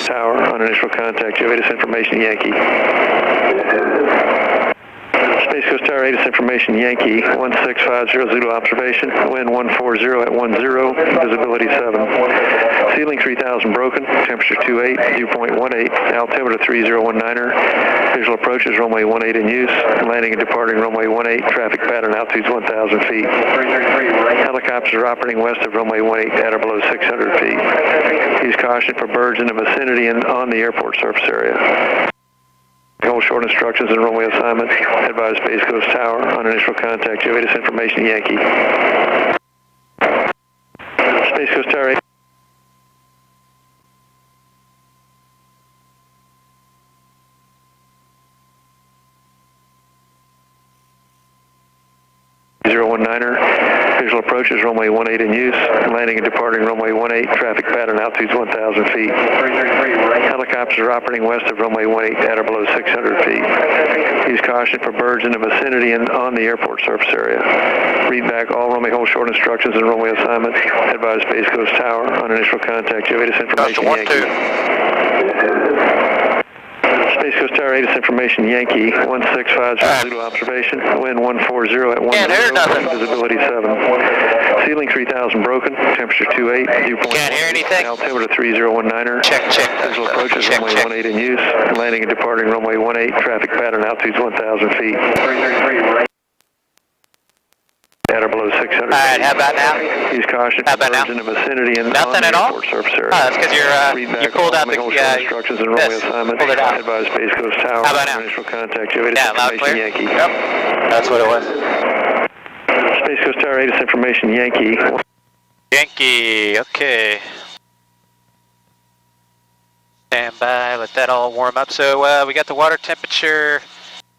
Tower on initial contact. You have ATIS information Yankee. Space Coast Tower, ATIS information Yankee, 1650 Zulu observation, wind 140 at 10, visibility 7. Ceiling 3000 broken, temperature 28, dew point 18, altimeter 3019er, visual approaches runway 18 in use, landing and departing runway 18, traffic pattern altitudes 1,000 feet. Helicopters are operating west of runway 18 at or below 600 feet. Use caution for birds in the vicinity and on the airport surface area. Hold short instructions and runway assignment. Advise Space Coast Tower on initial contact. You have ATIS information Yankee. Space Coast Tower. 019er, visual approaches runway 18 in use, landing and departing runway 18, traffic pattern altitudes 1,000 feet. Helicopters are operating west of runway 18 at or below 600 feet. Use caution for birds in the vicinity and on the airport surface area. Read back all runway hold short instructions and runway assignment. Advise Space Coast Tower on initial contact. You have ATIS information Yankee. Space Coast Tower, ATIS information Yankee, 1650 Zulu observation, wind 140 at 10, visibility 7. Ceiling 3000 broken, temperature 28, dew point 18, altimeter 3019er. Check. Visual approaches runway 18 in use, landing and departing runway 18, traffic pattern altitudes 1,000 feet. At or below 600 All right, how about now? Use caution for birds in the vicinity and nothing on the at all? airport surface area. Oh, that's because you pulled out the instructions and runway assignment. Pulled it out. Advise Space Coast Tower. How about now? Initial contact. You have Yeah, loud information clear. Yankee. Yep, that's what it was. Space Coast Tower, ATIS information Yankee. Yankee, okay. Stand by, let that all warm up. So we got the water temperature.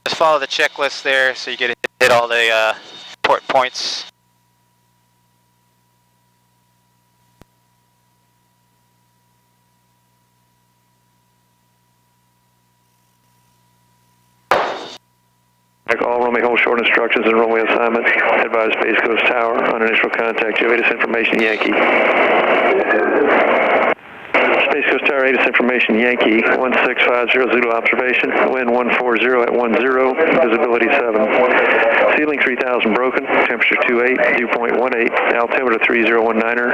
Just follow the checklist there so you get to hit all the important points. All runway hold short instructions and runway assignment. Advise Space Coast Tower on initial contact. You have ATIS information Yankee. Space Coast Tower, ATIS information Yankee, 1650 Zulu observation, wind 140 at 10, visibility 7. Ceiling 3000 broken, temperature 28, dew point 18, altimeter 3019er,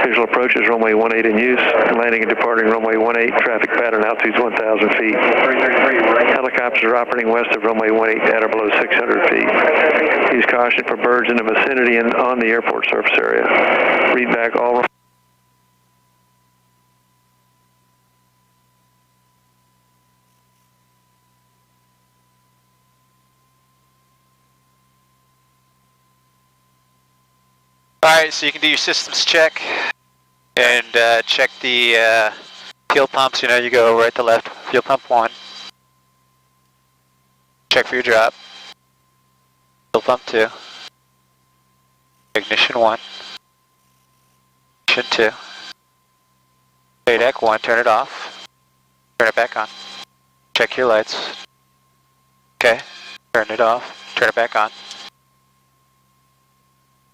visual approaches runway 18 in use, landing and departing runway 18, traffic pattern altitudes 1,000 feet. Helicopters are operating west of runway 18 at or below 600 feet. Use caution for birds in the vicinity and on the airport surface area. Read back all Alright, so you can do your systems check and check the fuel pumps. You know, you go right to left, fuel pump 1. Check for your drop. Fuel pump 2. Ignition 1. Ignition 2. VADEC 1, turn it off. Turn it back on. Check your lights. Okay, turn it off. Turn it back on.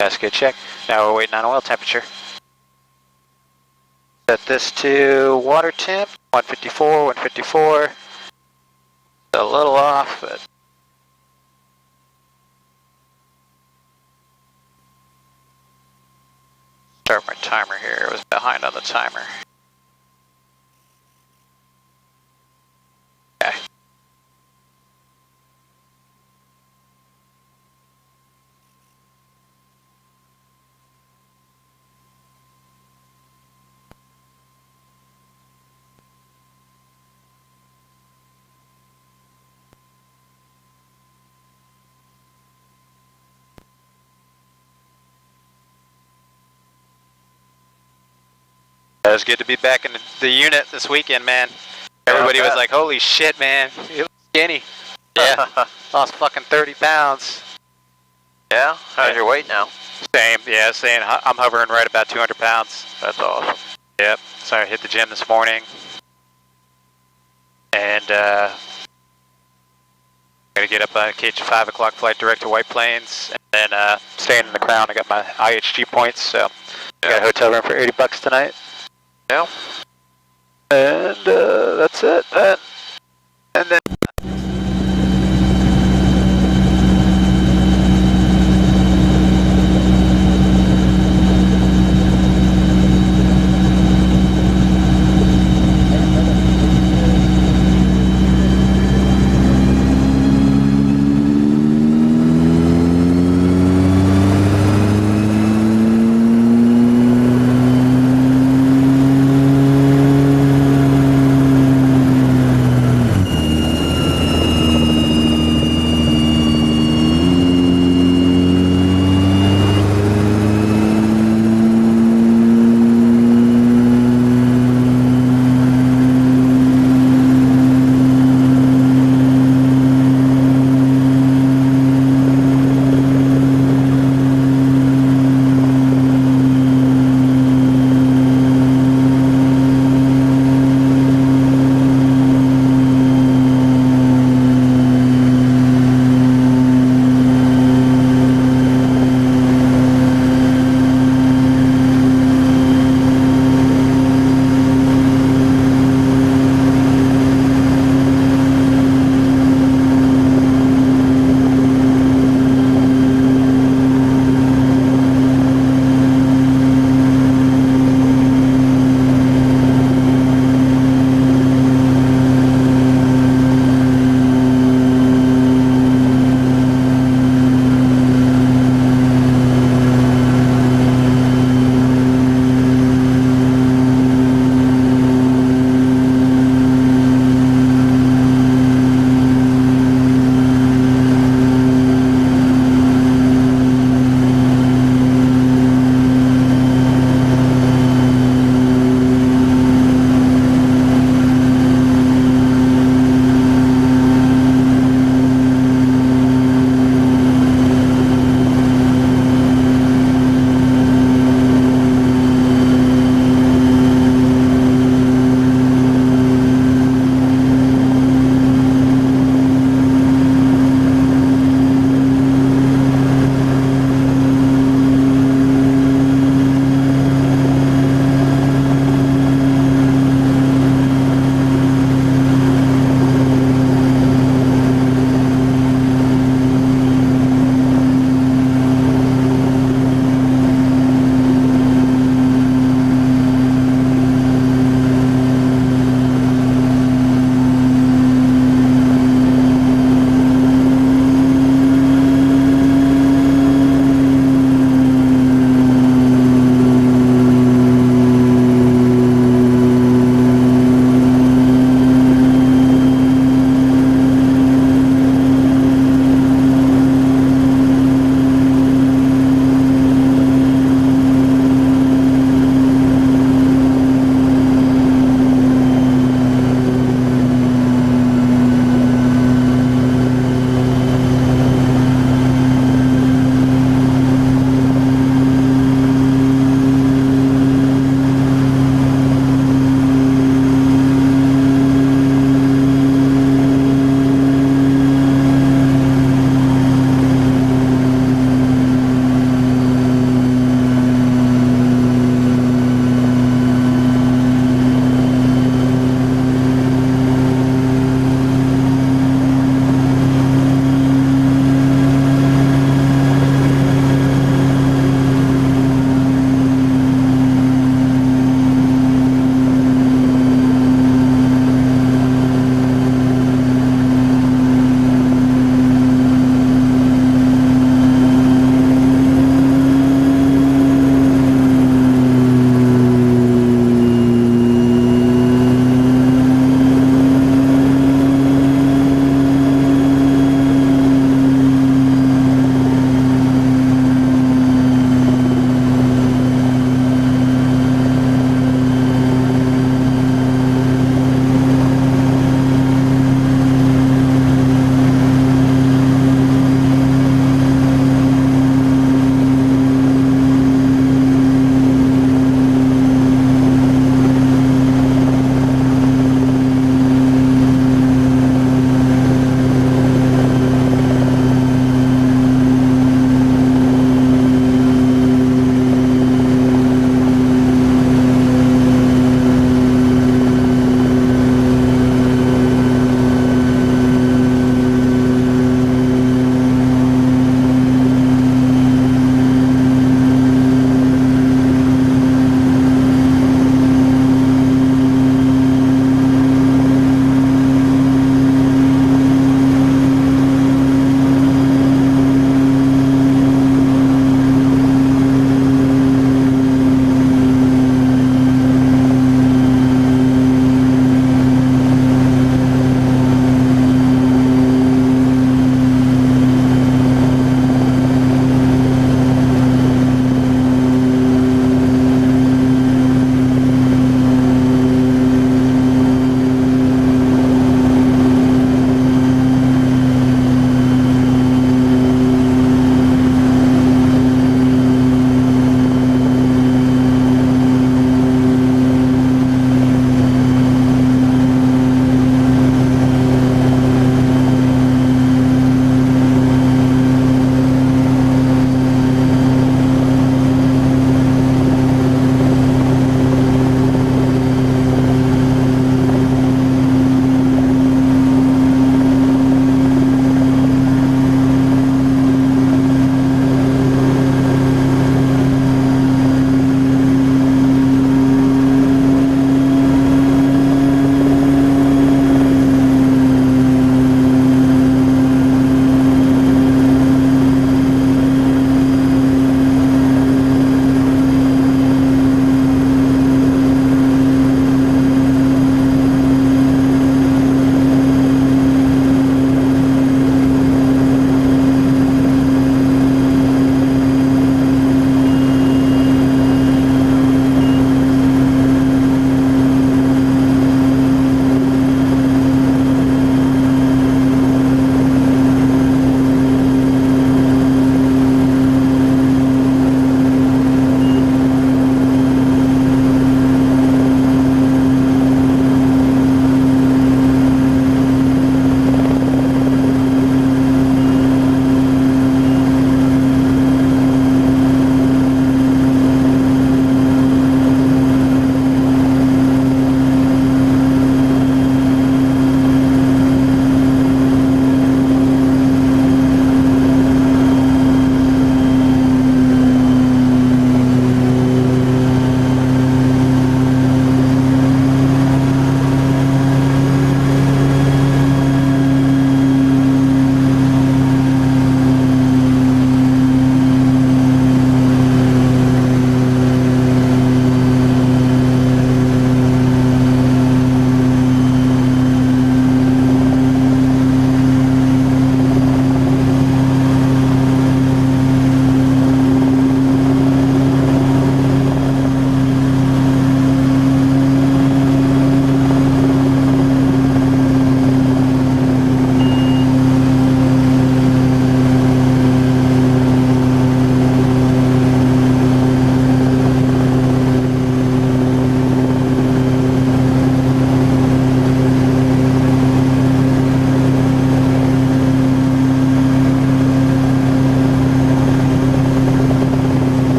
Gasket check. Now we're waiting on oil temperature. Set this to water temp, 154, 154. A little off, but start my timer here. It was behind on the timer. Okay. It was good to be back in the unit this weekend, man. Everybody was like, holy shit, man. You look skinny. Yeah, lost fucking 30 pounds. Yeah? How's your weight now? Same, yeah, same. I'm hovering right about 200 pounds. That's awesome. Yep, so I hit the gym this morning. And I'm going to get up on a KH 5 o'clock flight direct to White Plains. And then staying in the Crown. I got my IHG points, so I got a hotel room for $80 tonight. Yeah. And that's it. And then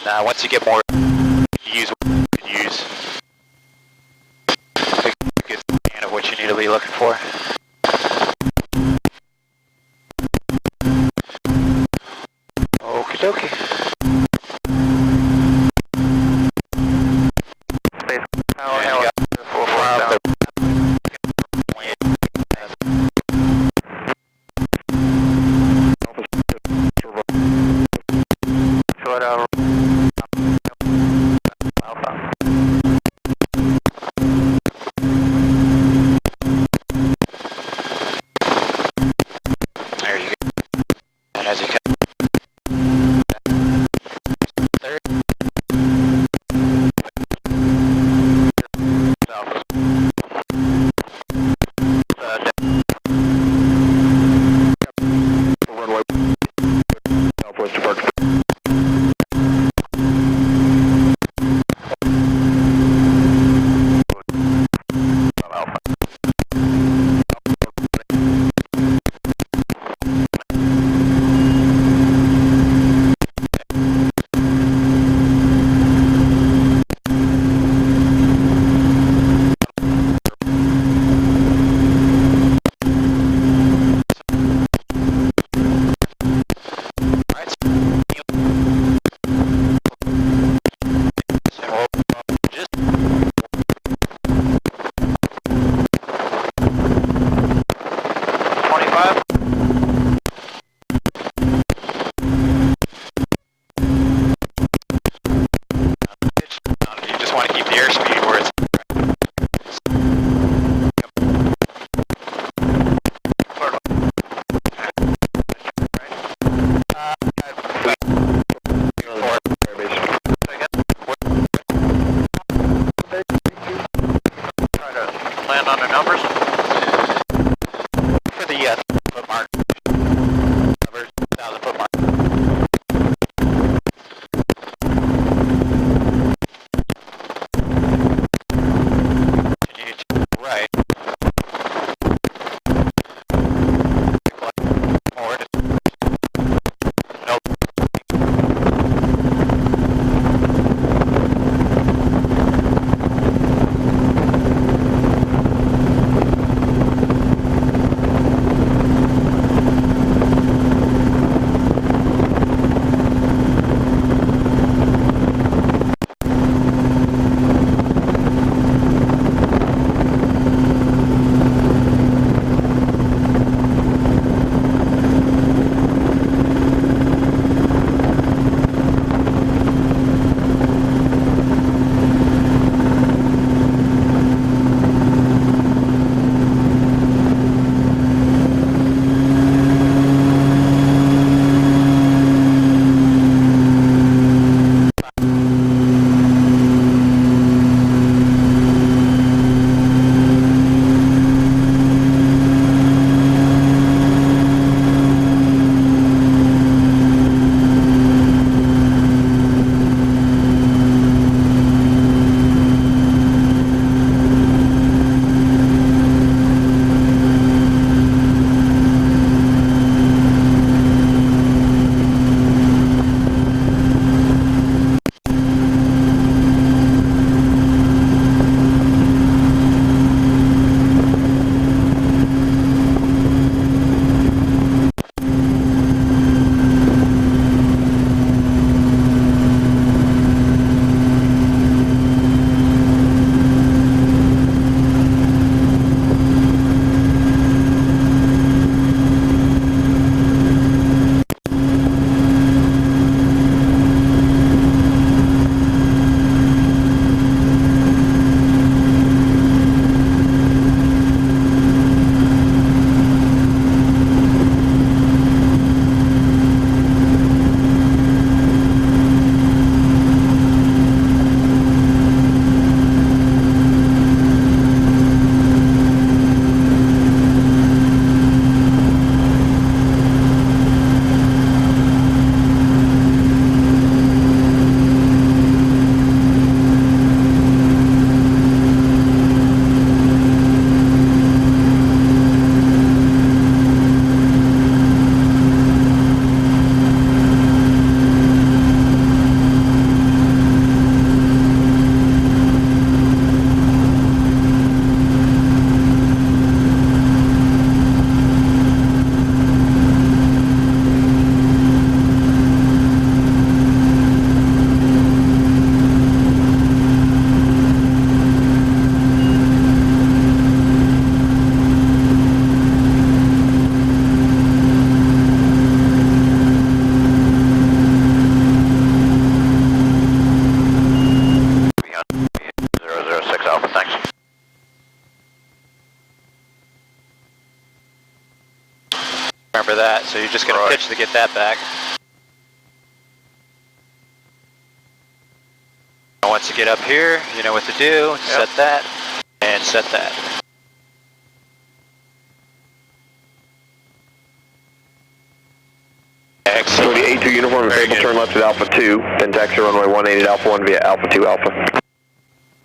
once you get more, use what you could use. A good scan of what you need to be looking for. Okie dokie. There you go. And as you come of that, so you're just going to pitch to get that back. And once you get up here, you know what to do. Set that, and set that. So the A2 uniform is able to turn left at Alpha 2, then taxi runway 18 at Alpha 1 via Alpha 2 Alpha.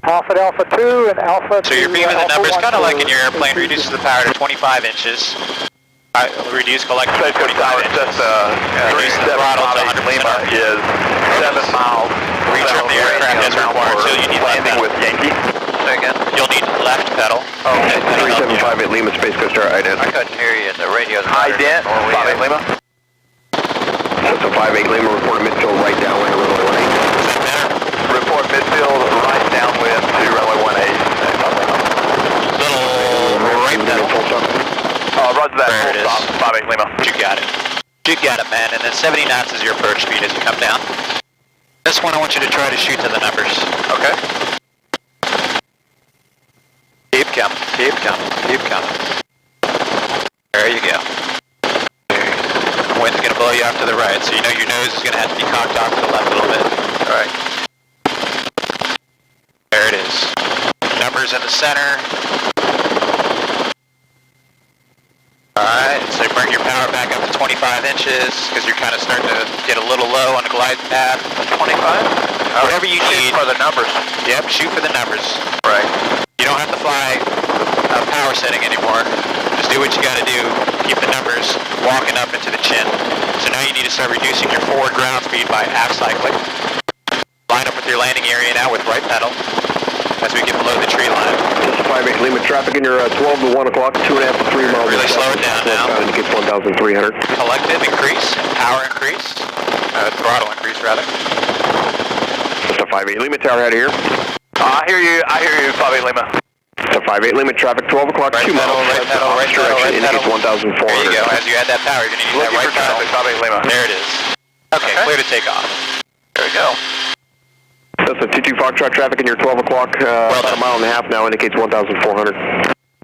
Alpha at Alpha 2 and Alpha 2. So you're beaming the numbers kind of like in your airplane, reduces the power to 25 inches. Reduce collective to 25 inches. Reduce the throttle to 100% is 7 miles. Reach from the aircraft as required, so you need left pedal. With Yankee. Again. You'll need left pedal. Okay. 3758 Lima, Space Coast Star, ident. I couldn't hear you in the radio. Ident, 58 Lima. So 58 Lima, report midfield right downwind, runway 18. Is that better? Report midfield right downwind to runway 18. Little right pedal. Roger that, There it full is. stop, 58 Lima. You got it. You got it, man. And then 70 knots is your approach speed as you come down. This one I want you to try to shoot to the numbers. Okay. Keep coming, keep coming, keep coming. There you go. The wind's going to blow you off to the right, so you know your nose is going to have to be cocked off to the left a little bit. Alright. There it is. Numbers in the center. Alright, so bring your power back up to 25 inches, because you're kind of starting to get a little low on the glide path. 25? Whatever you need. For the numbers. Yep, shoot for the numbers. Right. You don't have to fly a power setting anymore. Just do what you got to do. Keep the numbers walking up into the chin. So now you need to start reducing your forward ground speed by half cycling. Line up with your landing area now with right pedal as we get below the tree line. This is 58 Lima, traffic in your 12 to 1 o'clock, 2.5 to 3 miles. Really slow it down now. Indicates 1,300. Collective increase, power increase, throttle increase rather. This is 58 Lima, tower out of here. I hear you, 58 Lima. So 58 Lima, traffic 12 o'clock, Right 2 pedal, miles. right pedal, right pedal, Direction right pedal. indicates 1,400. There you go. As you add that power, you're going to need that right pedal. Traffic, 58 Lima. There it is. Okay, clear to take off. There we go. That's a 22 Foxtrot traffic in your 12 o'clock, about a mile and a half now, indicates 1,400.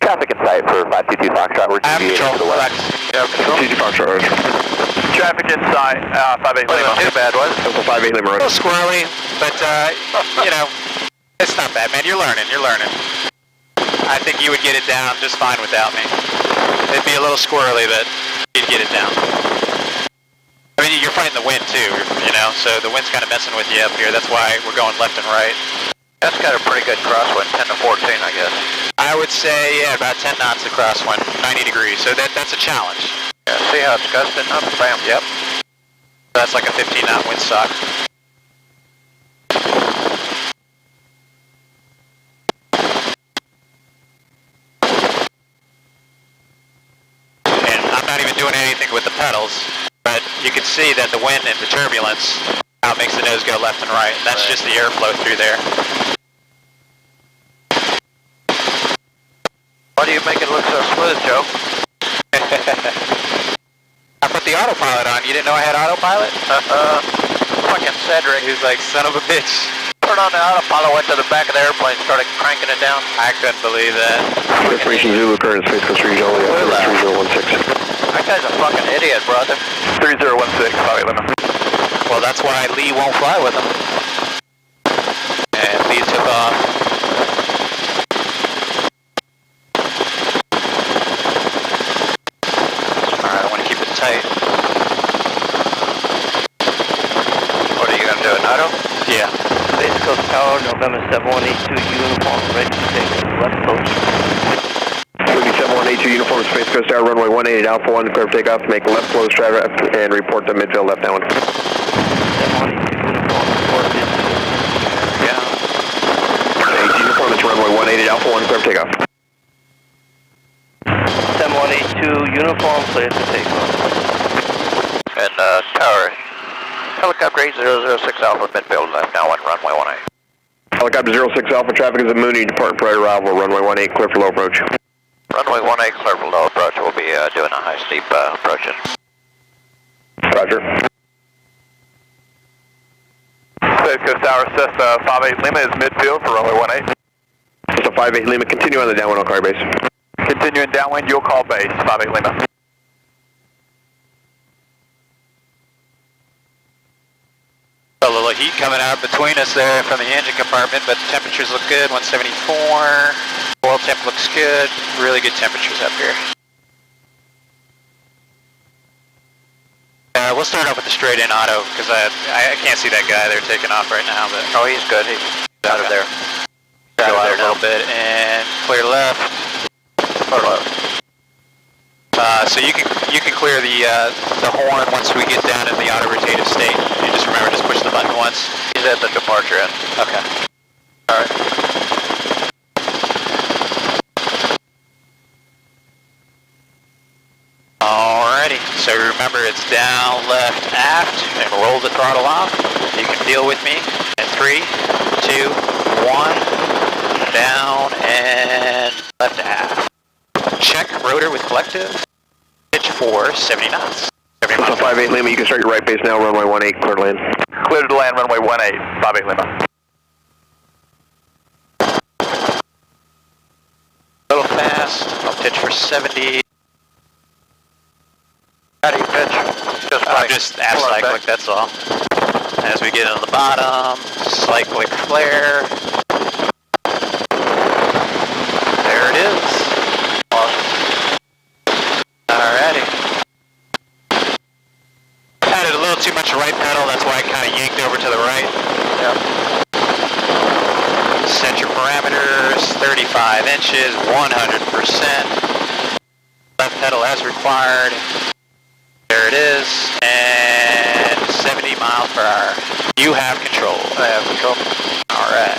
Traffic in sight for 522 Foxtrot. We're I have control. to the west. Yeah, control. 22 Foxtrot, roger. Traffic in sight, 58 Lima. Too bad, was it? That's a 58 Lima, A roger. little squirrely, but, you know, it's not bad, man. You're learning, you're learning. I think you would get it down just fine without me. It'd be a little squirrely, but you'd get it down. I mean, you're fighting the wind too, you know, so the wind's kind of messing with you up here. That's why we're going left and right. That's got a pretty good crosswind, 10 to 14, I guess. I would say, yeah, about 10 knots across one, 90 degrees, so that's a challenge. Yeah, see how it's gusting up? Bam. Yep. That's like a 15-knot windsock. And I'm not even doing anything with the pedals, but you can see that the wind and the turbulence, how it makes the nose go left and right. And that's just the airflow through there. Why do you make it look so smooth, Joe? I put the autopilot on. You didn't know I had autopilot? Fucking Cedric. He was like, son of a bitch. Turned on the autopilot, went to the back of the airplane, started cranking it down. I couldn't believe that. Information Zulu current Space Coast Region, 3016. That guy's a fucking idiot, brother. 3016, 58 Lima. Well, that's why Lee won't fly with him. And Lee took off. Alright, I want to keep it tight. What are you going to do, an auto? Yeah. Space Coast Tower, November 7182, uniform, ready to take left coast. 7182 uniform, Space Coast Tower, runway 18 at Alpha 1, clear for takeoff, make left close traffic, and report to midfield left downwind. 7182 uniform, report midfield. Yeah. 18 uniform, it's runway 18 at Alpha 1, clear for takeoff. 7182 uniform, clear to take off. And, tower. Helicopter 8006 Alpha, midfield left now on runway 18. Helicopter 06 Alpha, traffic is at Mooney, departing prior arrival, runway 18, clear for low approach. Runway 18, clear for low approach. We'll be doing a high steep approaches. Roger. Space Coast Tower, Cessna 58 Lima is midfield for runway 18. So 58 Lima, continue on the downwind, I'll call your base. Continuing downwind, you'll call base, 58 Lima. A little heat coming out between us there from the engine compartment, but the temperatures look good. 174. Oil temp looks good. Really good temperatures up here. We'll start off with the straight in auto because I can't see that guy there taking off right now. But Oh, he's good. He's out of there. Go out a little bit and clear left. Clear left. So you can clear the horn once we get down in the auto rotative state. You just remember, just push the button once. He's at the departure end. Okay. All right. Alrighty. So remember, it's down, left, aft, and roll the throttle off. You can feel with me. And 3, 2, 1. Down and left aft. Check rotor with collective. Pitch 4, 70 knots. 70 So 58 Lima, you can start your right base now, runway 18, clear to land. Clear to land, runway 18, 58 Lima. A little fast. I'll pitch for 70. How do you pitch? Just aft cyclic, that's all. As we get on the bottom, cyclic flare. There it is. Awesome. Alrighty. Added a little too much right pedal, that's why I kind of yanked over to the right. Yep. Set your parameters, 35 inches, 100%. Left pedal as required. There it is, and 70 miles per hour. You have control. I have control. All right.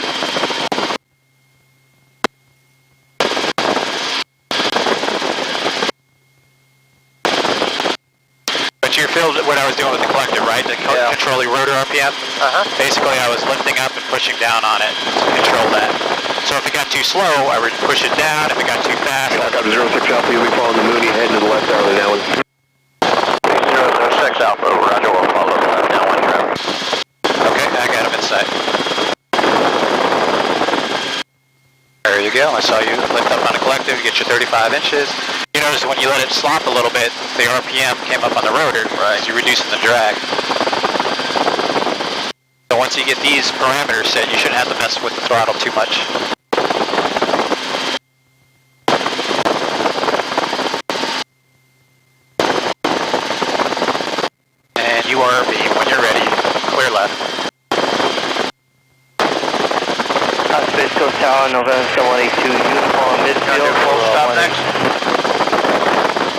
But you feel what I was doing with the collective, right? To control the rotor RPM? Uh-huh. Basically, I was lifting up and pushing down on it to control that. So if it got too slow, I would push it down. If it got too fast, Up 06 Alpha, you'll be following the Mooney, heading to the left hourly now. 006 Alpha, roger, we'll follow now one traffic. Okay, I got him in sight. There you go. I saw you lift up on a collective. You get your 35 inches. You notice when you let it slop a little bit, the RPM came up on the rotor. Right. You're reducing the drag. So once you get these parameters set, you shouldn't have to mess with the throttle too much. And you are beam when you're ready. Clear left. Space Coast Tower, November 7182, uniform midfield. Full stop next.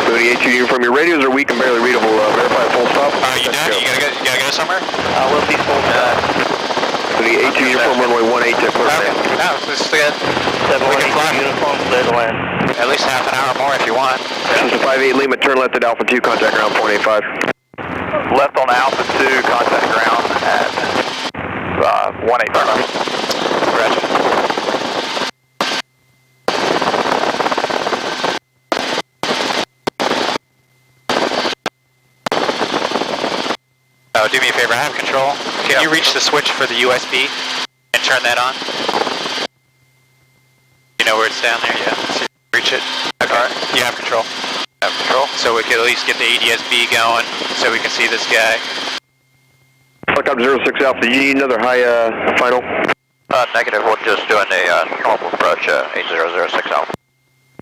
Mooney 82 uniform, your radios are weak and barely readable. Verify a full stop. You done? You gotta go somewhere? We'll be full stop. Mooney 82 uniform, runway 18 to clear to land. No, this is good. 7182 uniform, clear to land. At least half an hour more if you want. This is 58 Lima, turn left at Alpha 2, contact ground 0.85. Left on Alpha 2, contact ground at 185. Roger. Oh, do me a favor, I have control. Can you reach the switch for the USB and turn that on? You know where it's down there? Yeah. So reach it. Okay. All right. You have control. Have control. So we could at least get the ADSB going so we can see this guy. Helicopter 06 Alpha, do you need another high final? Negative, we're just doing a normal approach, 8006 Alpha.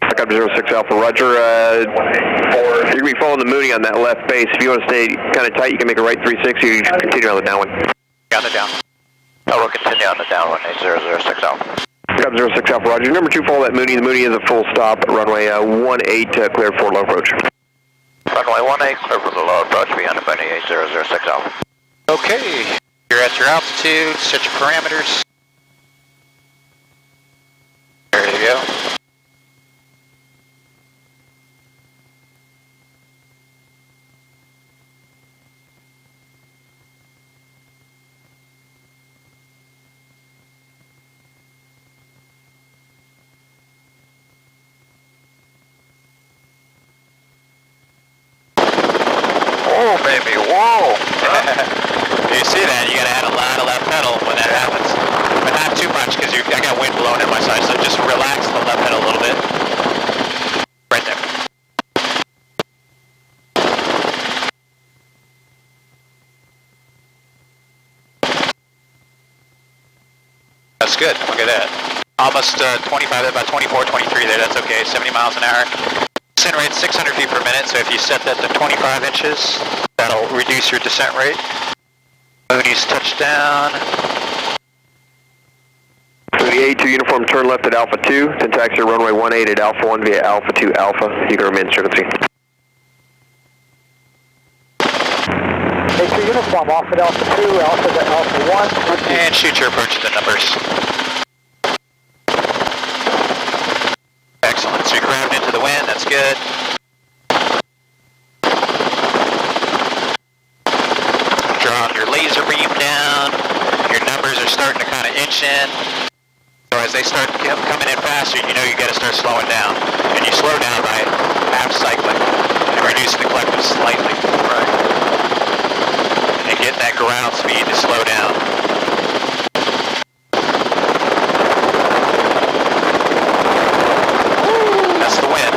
Helicopter 06 Alpha, roger. You're going to be following the Mooney on that left base. If you want to stay kind of tight, you can make a right 360, or you can continue on the down one. Got the down. Oh, we'll continue on the down one, 8006 Alpha. Helicopter 06 Alpha, roger. Number 2, follow that Mooney. The Mooney is a full stop at runway 18 to clear for low approach. Runway 18, clear for the low approach, beyond the 8006 Alpha. Okay. You're at your altitude. Set your parameters. There you go. Whoa, baby, whoa! You see that? You gotta add a lot of left pedal when that happens. But not too much because I got wind blowing in my side, so just relax the left pedal a little bit. Right there. That's good. Look at that. Almost 25, about 24, 23 there. That's okay. 70 miles an hour. Descent rate 600 feet per minute. So if you set that to 25 inches, that'll reduce your descent rate. Moody's touchdown. Moody 82 uniform, turn left at Alpha 2, then taxi runway 18 at Alpha 1 via Alpha 2 Alpha. You can remain frequency. A2 uniform, off at Alpha 2, Alpha to Alpha 1. And shoot your approach to the numbers. Excellent. So you're ground into the wind. That's good. Draw your laser beam down. Your numbers are starting to kind of inch in. So as they start coming in faster, you know you got to start slowing down. And you slow down by half cycling and reducing the collective slightly. Right. And get that ground speed to slow down. That's the wind.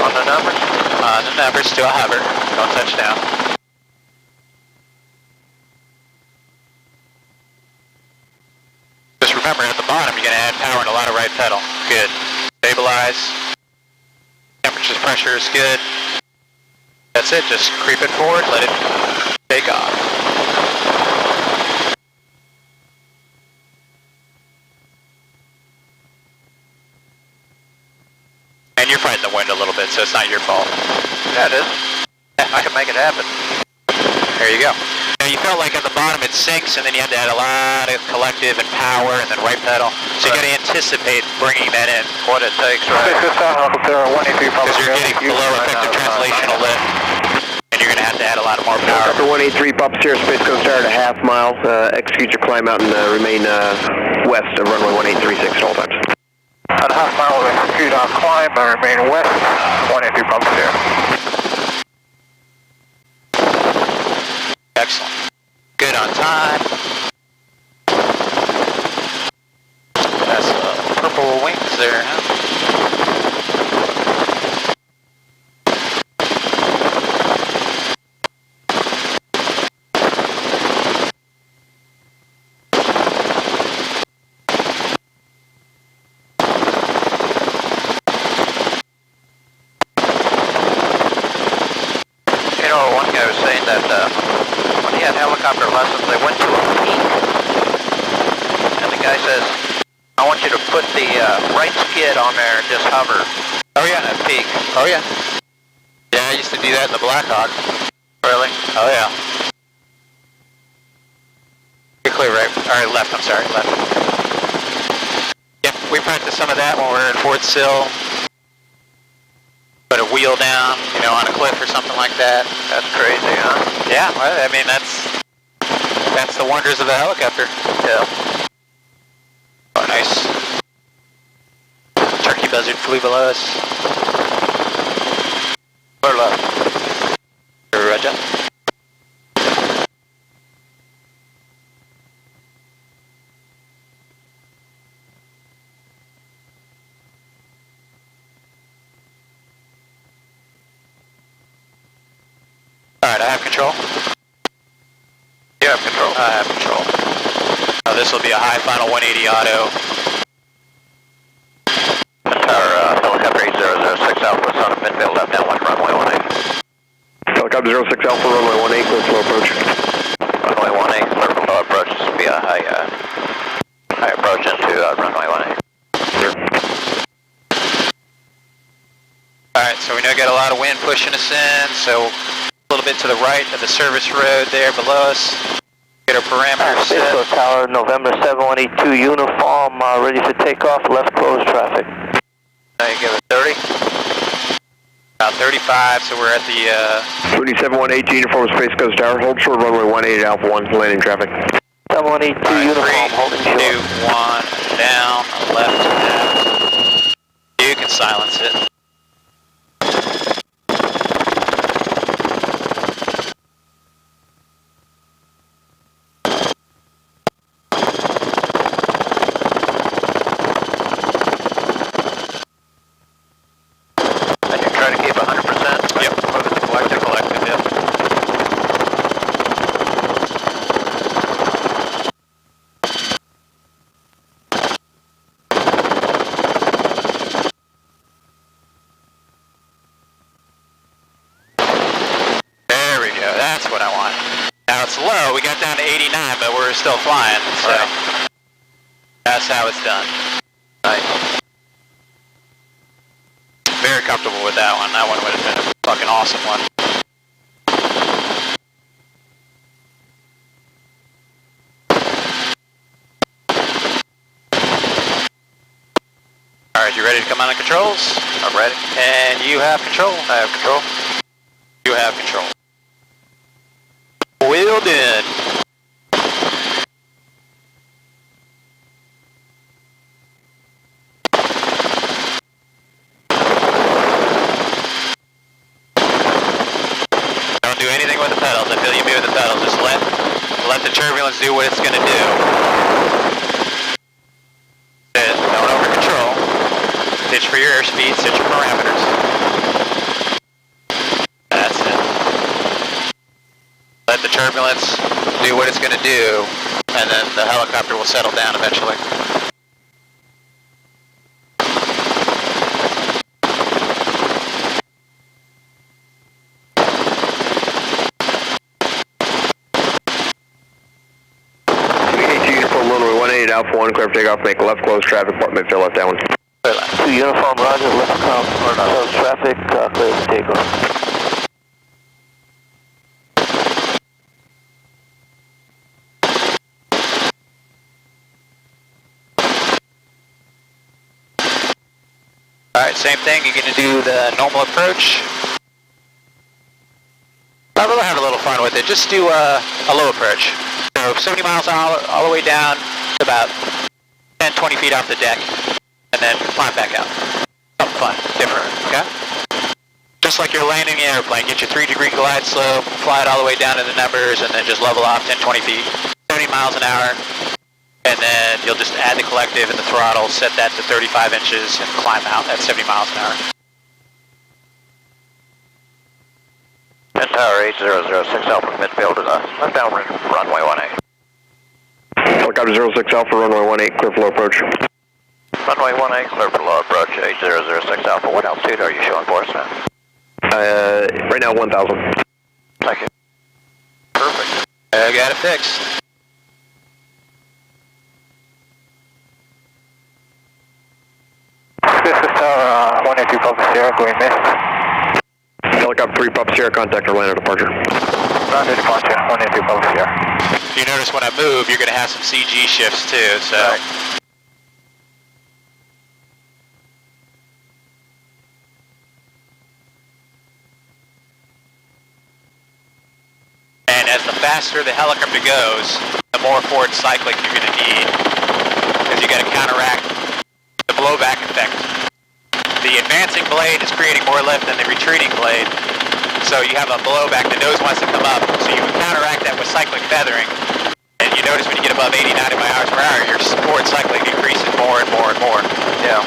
On the numbers? On the numbers, still hover. Don't touch down. Just remember, at the bottom, you're going to add power and a lot of right pedal. Good. Stabilize. Temperature, pressure is good. That's it. Just creep it forward. Let it take off. And you're fighting the wind a little bit, so it's not your fault. Yeah, it is. I can make it happen. There you go. Now you felt like at the bottom it sinks, and then you had to add a lot of collective and power, and then right pedal. So you got to anticipate bringing that in. What it takes, right? Because you're getting below effective translational lift, and you're going to add a lot of more power. After 183, Papa Sierra Space Coast Tower at a half mile. Execute your climb out and remain west of runway 1836 at all times. At a half mile, execute our climb and remain west, 183 Papa Sierra. Excellent. Good on time. That's purple wings there, huh? You know, one guy was saying that when he had helicopter lessons, they went to a peak. And the guy says, I want you to put the right skid on there and just hover. Oh yeah. At peak. Oh yeah. Yeah, I used to do that in the Blackhawk. Really? Oh yeah. You're clear, right? Or left, I'm sorry, left. Yep, we practiced some of that when we were in Fort Sill. Put a wheel down, you know, on a cliff or something like that. That's crazy, huh? Yeah, well, I mean, that's the wonders of the helicopter. Yeah. Oh, nice. Turkey buzzard flew below us. Clear left. Roger. Alright, I have control. You have control. I have control. Now this will be a high final 180 auto. Tower, helicopter 8006 Alpha, son of midfield left now, 1 runway 18. Helicopter 06 Alpha, runway 18, clear flow approach. Runway 18, clear flow approach. This will be a high approach into runway 18. Alright, so we know we got a lot of wind pushing us in, so a little bit to the right of the service road there below us. Get our parameters Space set. Coast Tower, November 7182 uniform, ready for takeoff, left close traffic. Now you give it 30. About 35, so we're at the 37118 uniform Space Coast Tower. Hold short runway 18 Alpha 1, landing traffic. 7182 uniform, holding short. 2, 1, down, left. You can silence it. time, but we're still flying, so Right. that's how it's done. Nice. Very comfortable with that one. That one would have been a fucking awesome one. Alright, you ready to come on the controls? I'm ready. And you have control. I have control. You have control. Wheeled in. Don't do anything with the pedals until you move the pedals. Just let the turbulence do what it's going to do. Don't over control. Pitch for your airspeed, set your parameters. That's it. Let the turbulence do what it's going to do, and then the helicopter will settle down eventually. Uniform runway 18 Alpha 1, clear for takeoff, make a left close traffic, midfield left downwind. 2 uniform, roger, left comp, close traffic, clear for takeoff. Alright, same thing, you're going to do the normal approach. I'd rather have a little fun with it, just do a low approach. So 70 miles all the way down to about 10, 20 feet off the deck, and then climb back out. Something fun, different, okay? Just like you're landing the airplane, get your 3-degree glide slope, fly it all the way down to the numbers, and then just level off 10, 20 feet, 70 miles an hour, and then you'll just add the collective and the throttle, set that to 35 inches, and climb out at 70 miles an hour. Wind Tower 8006 Alpha midfield to the left downwind runway 18. Helicopter 06 Alpha, runway 18, clear for low approach. Runway 18, clear for low approach, 8006 Alpha. What altitude are you showing for us now? Right now 1,000. Thank you. Perfect. I got it fixed. This is Tower 182 Papa Sierra, going missed. Helicopter 3 Papa Sierra, contact or land departure. Landed departure, 182 Papa Sierra. You notice when I move, you're going to have some CG shifts too, so. Right. And as the faster the helicopter goes, the more forward cycling you're going to need, because you got to counteract the blowback effect. The advancing blade is creating more lift than the retreating blade, so you have a blowback. The nose wants to come up, so you counteract that with cyclic feathering. And you notice when you get above 80, 90 miles per hour, your forward cycling increases more and more and more. Yeah.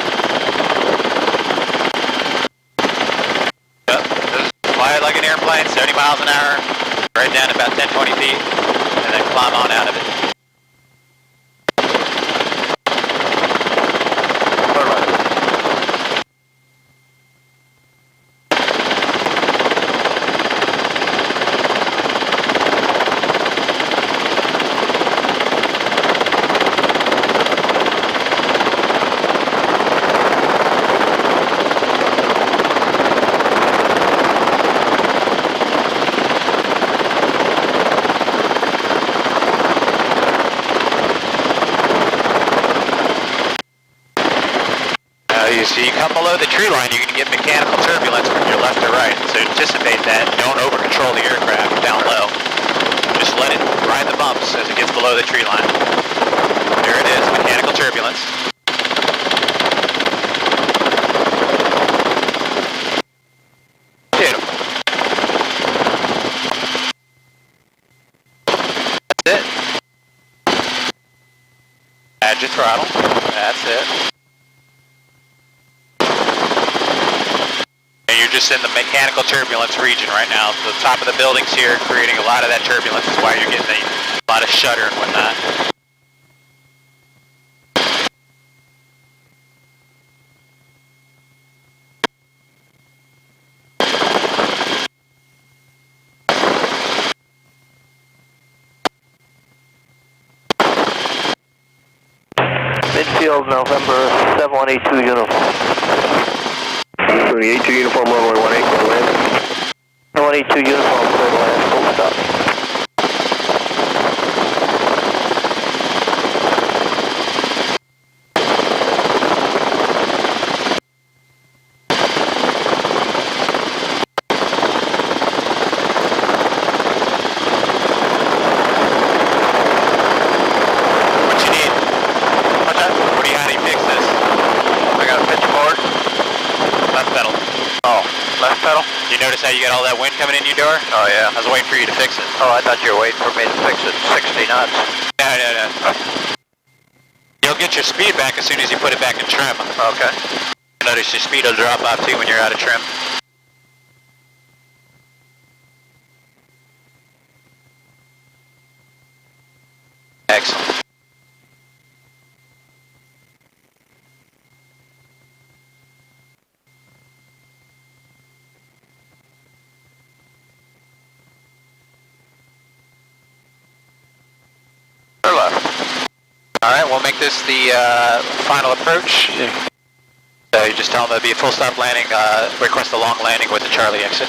Yep. Just fly it like an airplane, 70 miles an hour, right down to about 10, 20 feet, and then climb on out of it. So you come below the tree line, you're going to get mechanical turbulence from your left to right. So anticipate that. Don't over-control the aircraft down low. Just let it ride the bumps as it gets below the tree line. There it is, mechanical turbulence. Beautiful. That's it. Add your throttle. That's it. You're just in the mechanical turbulence region right now. The top of the buildings here creating a lot of that turbulence is why you're getting a lot of shudder and whatnot. Midfield, November 7182 uniform. Mooney 82 uniform, runway 18, clear land. 7182 uniform, clear to land, full stop. You notice how you got all that wind coming in your door? Oh yeah. I was waiting for you to fix it. Oh, I thought you were waiting for me to fix it 60 knots. No. You'll get your speed back as soon as you put it back in trim. Okay. Notice your speed will drop off too when you're out of trim. Excellent. Alright, we'll make this the final approach. So you just tell them it'll be a full stop landing, request a long landing with the Charlie exit.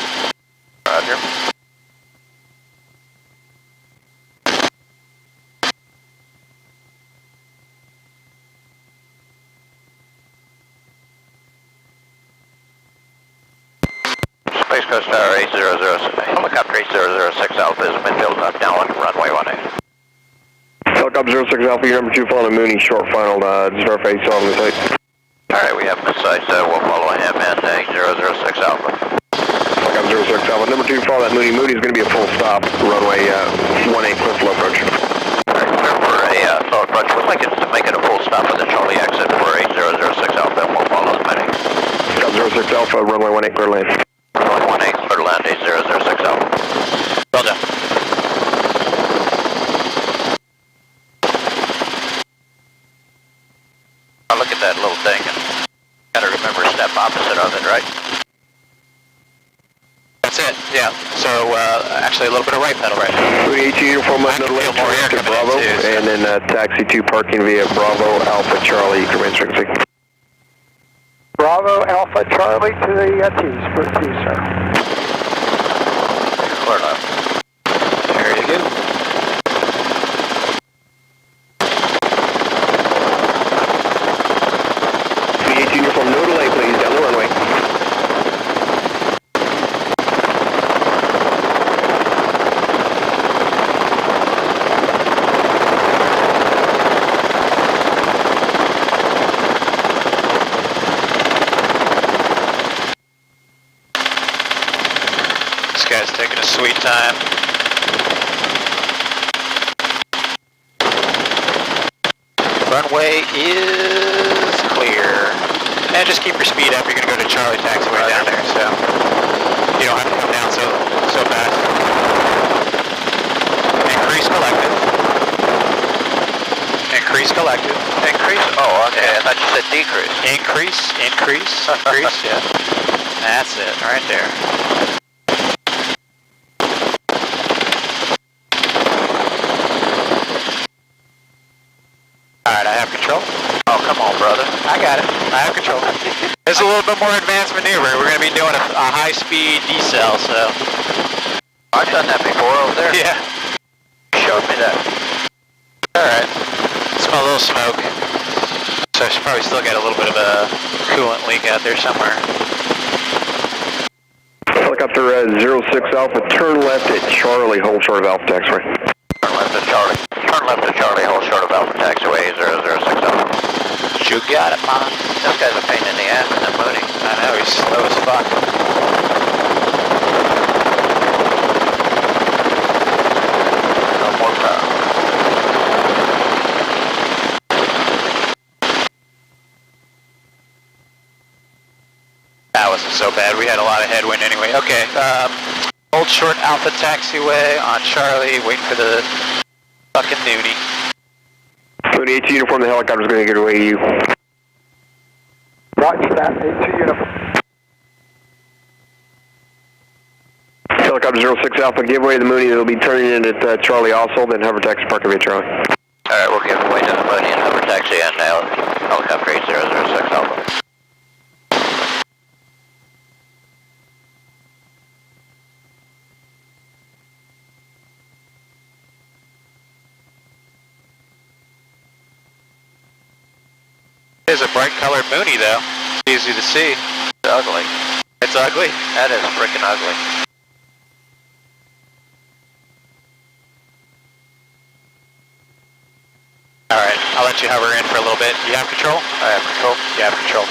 Roger. Space Coast Tower 800, helicopter 806 Alpha is midfield up downwind runway 18. Helicopter 06 Alpha, your number 2 following Mooney, short final, desire for 8 on the site. Alright, we have him in sight, we'll follow him in 800 Alpha. Helicopter 06 Alpha, number 2 follow that Mooney. Mooney's going to be a full stop, runway 18, clear flow approach. Alright, clear for a slow approach. We'll make it a full stop with the Charlie exit for 800 Alpha, and we'll follow the Mooney. Helicopter 06 Alpha, runway 18, clear land. Runway 18, clear to land 800 Alpha. Well done. I'll look at that little thing and gotta remember to step opposite of it, right? That's it, yeah. So, actually a little bit of right pedal right now. Mooney 18 uniform, left I can feel left more air to coming Bravo, in too, so. and then taxi 2 parking via Bravo Alpha Charlie, command frequency. Bravo Alpha Charlie to the T's, for T, sir. Clear enough. There you go. Mooney 18 uniform, no delay please, down the runway. This guy's taking a sweet time. Runway is clear. And just keep your speed up. You're going to go to Charlie taxiway down there, so you don't have to come down so fast. Increase collective. Increase collective. Increase? Oh, okay. I thought you said decrease. Increase, yeah. That's it, right there. Alright, I have control. Oh, come on, brother. I got it. I have control. It's a little bit more advanced maneuver. We're going to be doing a high-speed decel, so... I've done that before over there. Yeah. You showed me that. Alright. Smell a little smoke. So I should probably still get a little bit of a coolant leak out there somewhere. Helicopter 06 Alpha, turn left at Charlie, hold short of Alpha taxiway. Turn left to Charlie. Turn left to Charlie, hold short of Alpha taxiway 800 Alpha. You got it, man. This guy's a pain in the ass, isn't it, Mooney? I know, he's slow as fuck. No more power. That wasn't so bad. We had a lot of headwind anyway. Okay, hold short Alpha taxiway on Charlie, wait for the fucking Mooney. Mooney 18 uniform, the helicopter's going to get away to you. Roger that, 82 uniform. Helicopter 06 Alpha, give way to the Mooney. They'll be turning in at Charlie also, then hover taxi park via Charlie. Alright, we'll give way to the Mooney and hover taxi and It is a bright colored Mooney though. Easy to see. It's ugly. It's ugly? That is freaking ugly. Alright, I'll let you hover in for a little bit. You have control? I have control. You have control.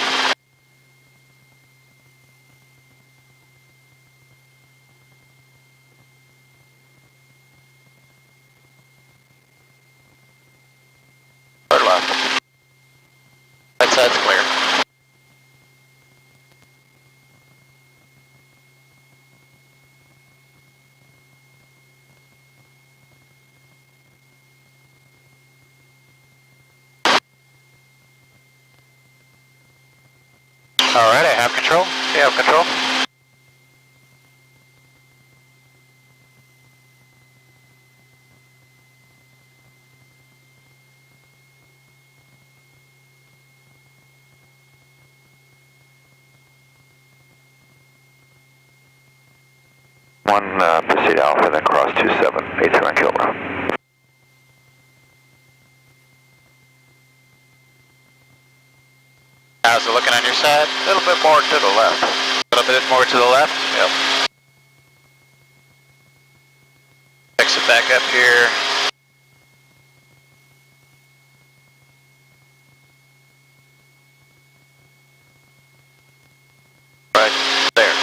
Or left. That side's clear. Alright, I have control. You have control? Proceed Alpha, then cross 27, 89 kilometer. How's it looking on your side? A little bit more to the left. A little bit more to the left? Yep. Fix it back up here. Right there.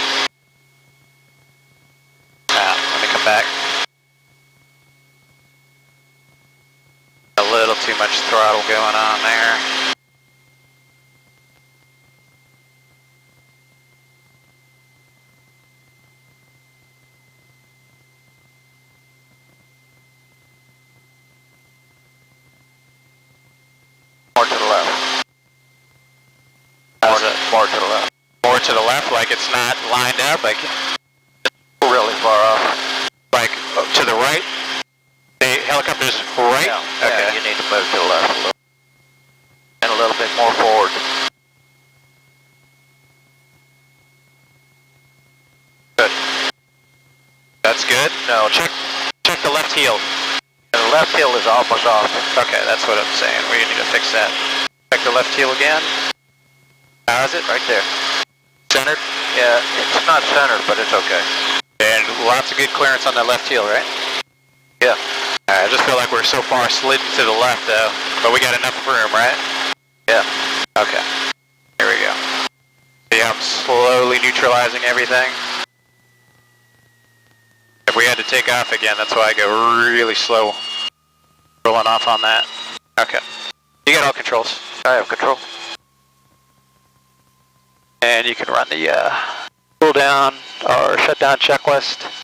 Let me come back. A little too much throttle going on there. More to the left. How's it? More to the left. More to the left, like it's not lined up, like Really far off. to the right. The helicopter's right. Yeah. Okay. Yeah, you need to move to the left a little. And a little bit more forward. Good. That's good. No, Check the left heel. the left heel is almost off. Okay, that's what I'm saying. We need to fix that. Check the left heel again. How is it? Right there. Centered. Yeah, it's not centered, but it's okay. And lots of good clearance on that left heel, right? Yeah. Alright, I just feel like we're so far slidden to the left though, but we got enough room, right? Yeah. Okay. Here we go. Yeah, I'm slowly neutralizing everything. If we had to take off again, that's why I go really slow rolling off on that. Okay. You got all controls. I have control. And you can run the cool down or shut down checklist.